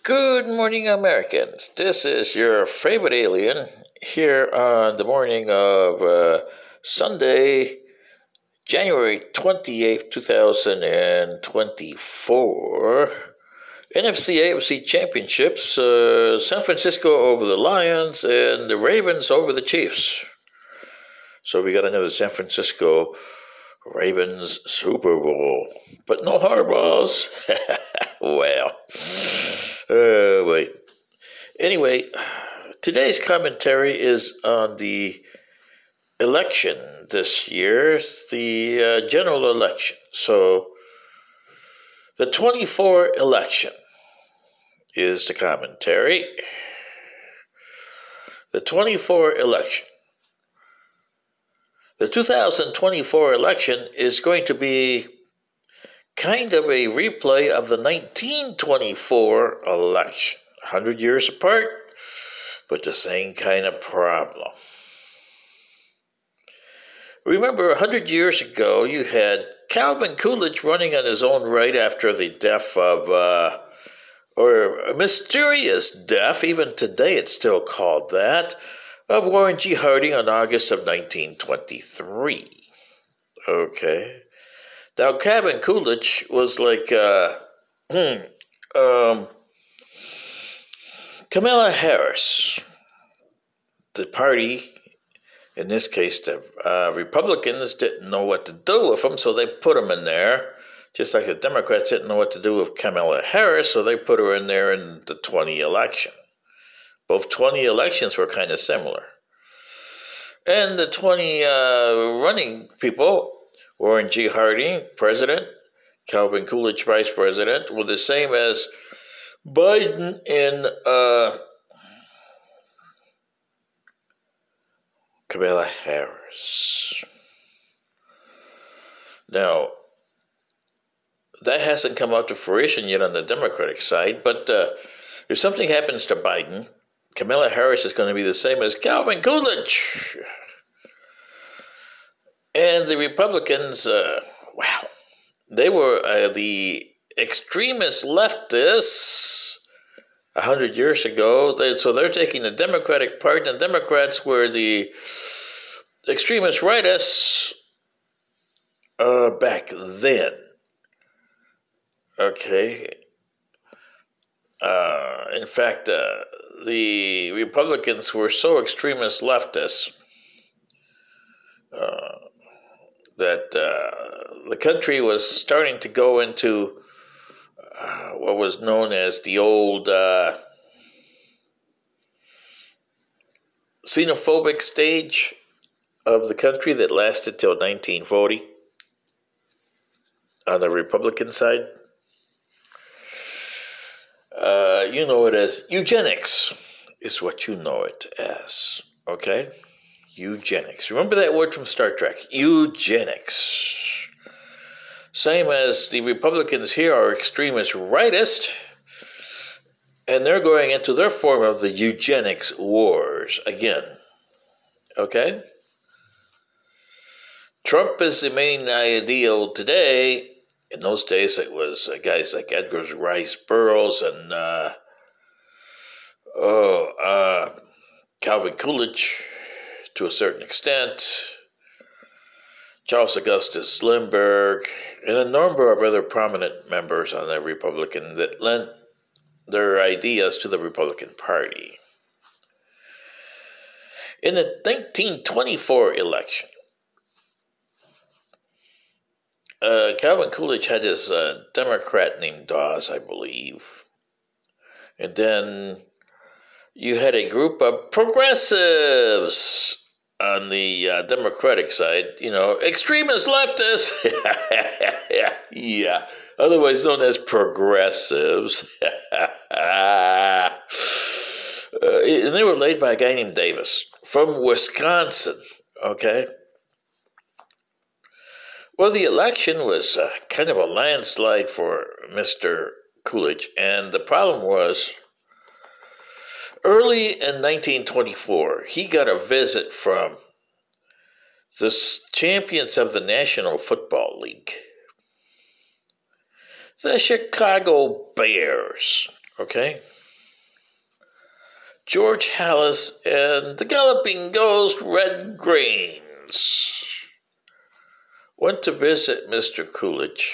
Good morning, Americans. This is your favorite alien here on the morning of Sunday, January 28th, 2024. NFC AFC Championships, San Francisco over the Lions and the Ravens over the Chiefs. So we got another San Francisco Ravens Super Bowl, but no Harbaughs. Well, wait. Anyway, today's commentary is on the election this year, the general election. So, the 24 election is the commentary. The 24 election. The 2024 election is going to be kind of a replay of the 1924 election. 100 years apart, but the same kind of problem. Remember, 100 years ago, you had Calvin Coolidge running on his own right after the death of, or a mysterious death, even today it's still called that, of Warren G. Harding on August of 1923. Okay. Now, Calvin Coolidge was like, Kamala Harris. The party, in this case, the Republicans didn't know what to do with him, so they put him in there. Just like the Democrats didn't know what to do with Kamala Harris, so they put her in there in the 20 election. Both 20 elections were kind of similar. And the 20 running people, Warren G. Harding, president, Calvin Coolidge, vice president, were the same as Biden and Kamala Harris. Now, that hasn't come out to fruition yet on the Democratic side, but if something happens to Biden, Kamala Harris is going to be the same as Calvin Coolidge. And the Republicans, they were the extremist leftists 100 years ago. So they're taking the Democratic part, and Democrats were the extremist rightists back then. Okay. In fact, the Republicans were so extremist leftists that the country was starting to go into what was known as the old xenophobic stage of the country that lasted till 1940 on the Republican side. You know it as eugenics, is what you know it as, okay? Eugenics. Remember that word from Star Trek, eugenics. Same as the Republicans here are extremist rightist, and they're going into their form of the eugenics wars again, okay? Trump is the main ideal today. In those days, it was guys like Edgar Rice Burroughs and Calvin Coolidge, to a certain extent, Charles Augustus Lindbergh, and a number of other prominent members on the Republican that lent their ideas to the Republican Party. In the 1924 election, Calvin Coolidge had his Democrat named Dawes, I believe. And then you had a group of progressives on the Democratic side, you know, extremist leftists. Yeah, otherwise known as progressives. And they were led by a guy named Davis from Wisconsin, okay? Well, the election was kind of a landslide for Mr. Coolidge, and the problem was, early in 1924, he got a visit from the champions of the National Football League, the Chicago Bears, okay? George Hallis and the Galloping Ghost Red Grange went to visit Mr. Coolidge.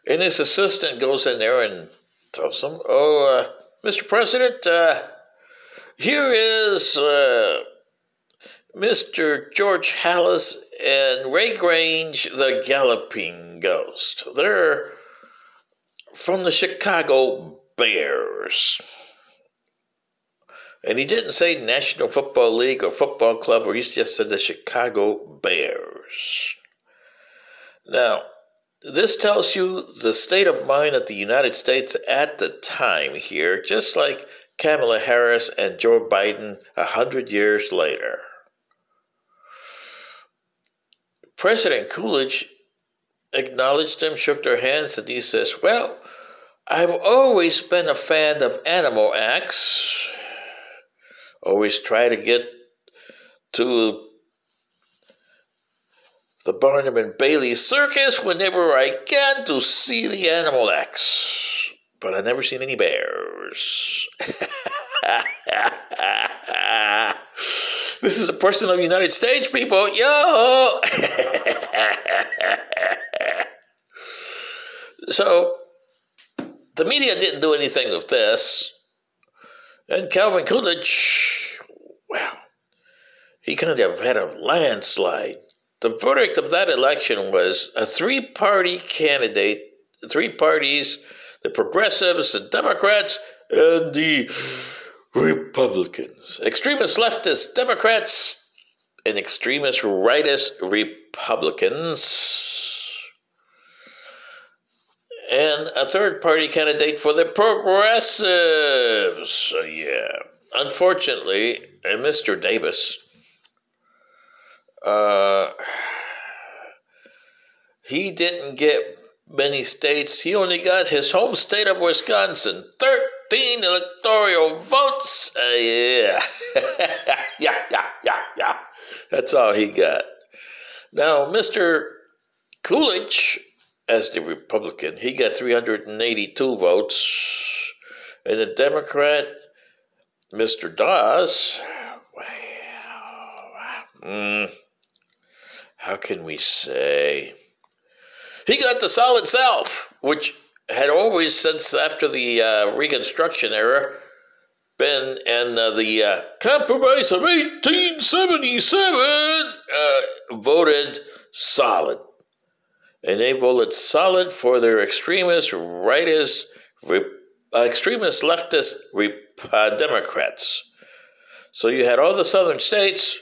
And his assistant goes in there and tells him, Mr. President, here is Mr. George Hallis and Ray Grange, the Galloping Ghost. They're from the Chicago Bears. And he didn't say National Football League or Football Club, or he just said the Chicago Bears. Now, this tells you the state of mind of the United States at the time here, just like Kamala Harris and Joe Biden 100 years later. President Coolidge acknowledged them, shook their hands, and he says, well, I've always been a fan of animal acts. Always try to get to the Barnum and Bailey Circus whenever I can to see the animal acts. But I've never seen any bears. This is the President of the United States, people. Yo! So, the media didn't do anything with this. And Calvin Coolidge, well, he kind of had a landslide. The verdict of that election was a three-party candidate, three parties, the progressives, the Democrats, and the Republicans. Extremist leftist Democrats and extremist rightist Republicans. And a third-party candidate for the progressives. Yeah. Unfortunately, Mr. Davis, he didn't get many states. He only got his home state of Wisconsin. 13 electoral votes. Yeah. Yeah. That's all he got. Now, Mr. Coolidge, as the Republican, he got 382 votes. And the Democrat, Mr. Dawes, well, how can we say? He got the solid South, which had always, since after the Reconstruction era, been, and the Compromise of 1877 voted solid. And they voted solid for their extremist rightist, extremist leftist Democrats. So you had all the southern states,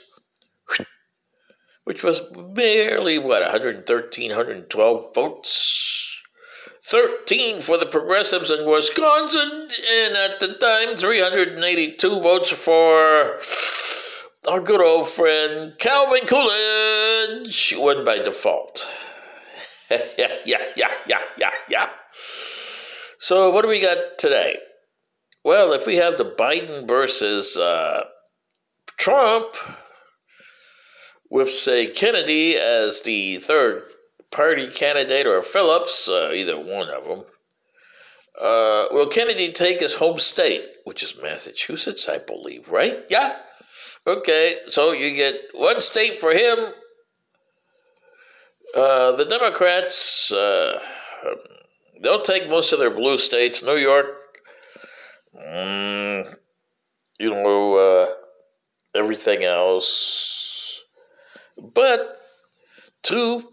which was barely, 113, 112 votes. 13 for the progressives in Wisconsin, and at the time, 382 votes for our good old friend Calvin Coolidge, won by default. Yeah. So what do we got today? Well, if we have the Biden versus Trump, with, say, Kennedy as the third party candidate, or Phillips, either one of them, will Kennedy take his home state, which is Massachusetts, I believe, right? Yeah? Okay, so you get one state for him. The Democrats, they'll take most of their blue states. New York, everything else. But two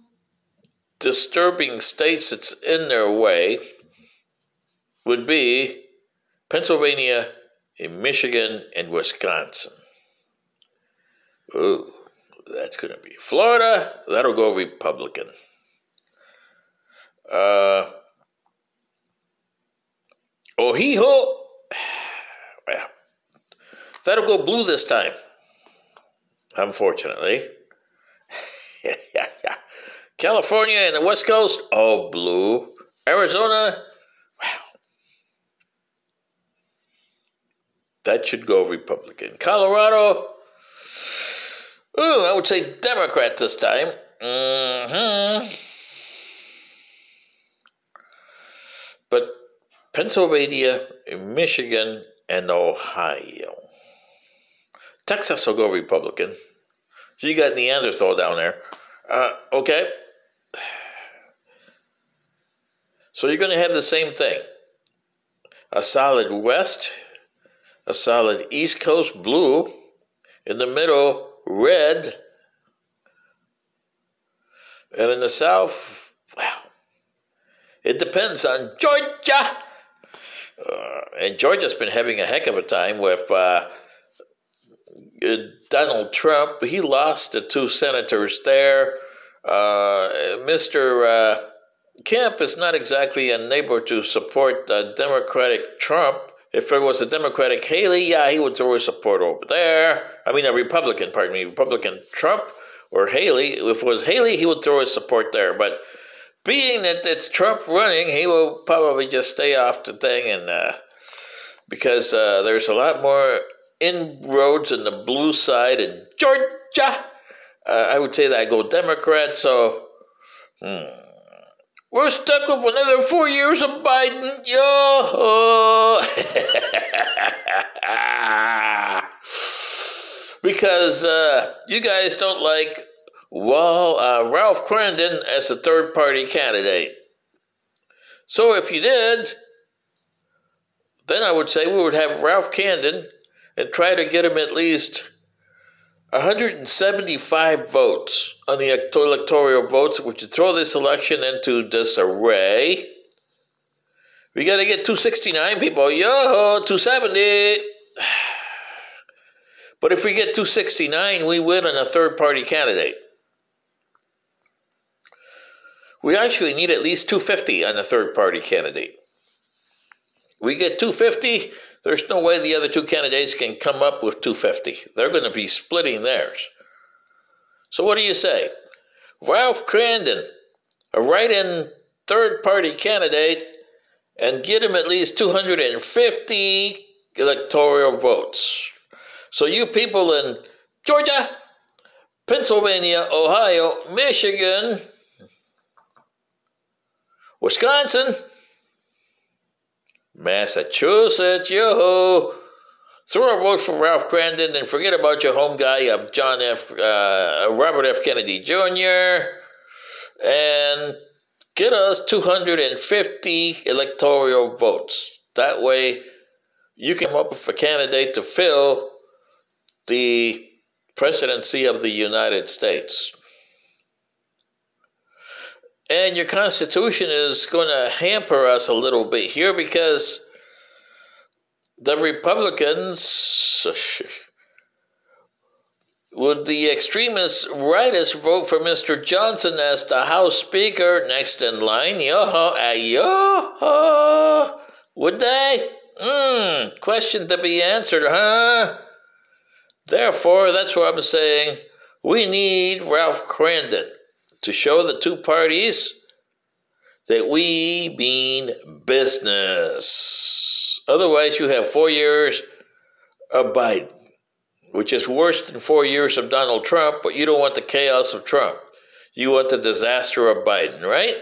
disturbing states that's in their way would be Pennsylvania, and Michigan, and Wisconsin. Ooh, that's going to be Florida. That'll go Republican. Ohio, well, that'll go blue this time, unfortunately. Yeah. California and the West Coast, all blue. Arizona, wow. That should go Republican. Colorado, I would say Democrat this time. But Pennsylvania, Michigan, and Ohio. Texas will go Republican. So you got Neanderthal down there. Okay. So you're going to have the same thing. A solid West, a solid East Coast blue, in the middle red, and in the South, well, it depends on Georgia. And Georgia's been having a heck of a time with Donald Trump. He lost the 2 senators there. Mr. Kemp is not exactly a neighbor to support Democratic Trump. If it was a Democratic Haley, yeah, he would throw his support over there. I mean, Republican Trump or Haley. If it was Haley, he would throw his support there. But being that it's Trump running, he will probably just stay off the thing, and because there's a lot more inroads in the blue side in Georgia. I would say that I go Democrat, so we're stuck with another 4 years of Biden. Yo! Because you guys don't like Ralph Crandon as a third-party candidate. So if you did, then I would say we would have Ralph Crandon and try to get him at least 175 votes on the electoral votes, which would throw this election into disarray. We got to get 269 people. Yo, 270. But if we get 269, we win on a third-party candidate. We actually need at least 250 on a third-party candidate. We get 250, there's no way the other 2 candidates can come up with 250. They're going to be splitting theirs. So what do you say? Ralph Crandon, a write-in third-party candidate, and get him at least 250 electoral votes. So you people in Georgia, Pennsylvania, Ohio, Michigan, Wisconsin, Massachusetts, yo-ho, throw a vote for Ralph Crandon and forget about your home guy of Robert F. Kennedy Jr. and get us 250 electoral votes. That way you can come up with a candidate to fill the presidency of the United States. And your Constitution is going to hamper us a little bit here because the Republicans, would the extremist rightists vote for Mr. Johnson as the House Speaker next in line? Yo-ho, would they? Question to be answered, huh? Therefore, that's what I'm saying. We need Ralph Crandon to show the 2 parties that we mean business. Otherwise, you have 4 years of Biden, which is worse than 4 years of Donald Trump, but you don't want the chaos of Trump. You want the disaster of Biden, right?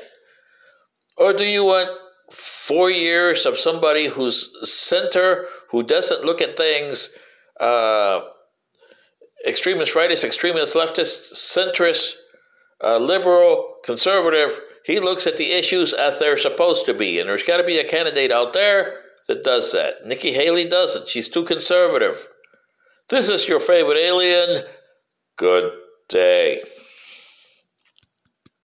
Or do you want 4 years of somebody who's center, who doesn't look at things extremist rightist, extremist leftist, centrist, liberal, conservative? He looks at the issues as they're supposed to be, and there's got to be a candidate out there that does that. Nikki Haley doesn't. She's too conservative. This is your favorite alien. Good day.